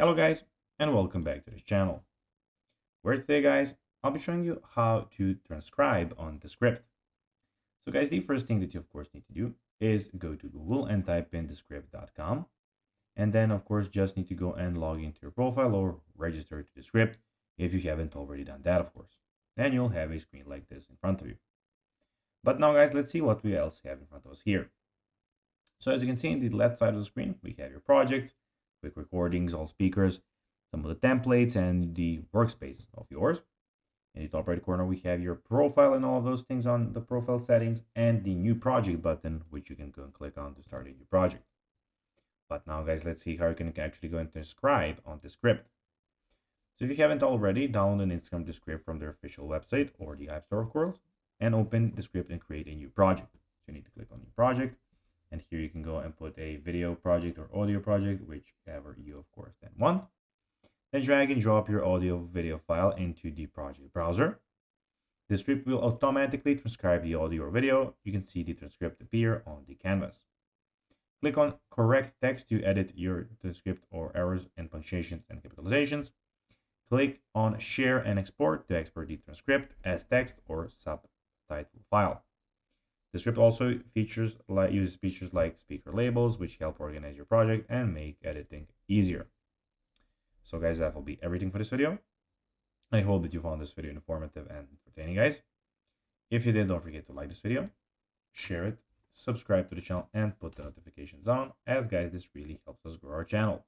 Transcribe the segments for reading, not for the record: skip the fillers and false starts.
Hello guys, and welcome back to this channel, where today guys, I'll be showing you how to transcribe on Descript. So guys, the first thing that you of course need to do is go to Google and type in descript.com. And then of course just need to go and log into your profile or register to Descript if you haven't already done that of course. Then you'll have a screen like this in front of you. But now guys, let's see what we else have in front of us here. So as you can see in the left side of the screen, we have your project, quick recordings, all speakers, some of the templates, and the workspace of yours. In the top right corner, we have your profile and all of those things on the profile settings and the new project button, which you can go and click on to start a new project. But now guys, let's see how you can actually go and transcribe on Descript. So if you haven't already, download an Instagram Descript from their official website or the App Store of course, and open Descript and create a new project. So you need to click on new project. And here you can go and put a video project or audio project, whichever you of course then want. Then drag and drop your audio video file into the project browser. The script will automatically transcribe the audio or video. You can see the transcript appear on the canvas. Click on correct text to edit your transcript or errors and punctuations and capitalizations. Click on share and export to export the transcript as text or subtitle file. The script also uses features like speaker labels, which help organize your project and make editing easier. So guys, that will be everything for this video. I hope that you found this video informative and entertaining, guys. If you did, don't forget to like this video, share it, subscribe to the channel, and put the notifications on, as guys, this really helps us grow our channel.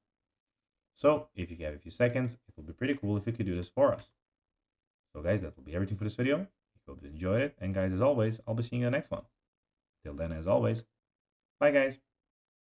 So if you have a few seconds, it will be pretty cool if you could do this for us. So guys, that will be everything for this video. I hope you enjoyed it. And guys, as always, I'll be seeing you in the next one. Till then, as always, bye guys.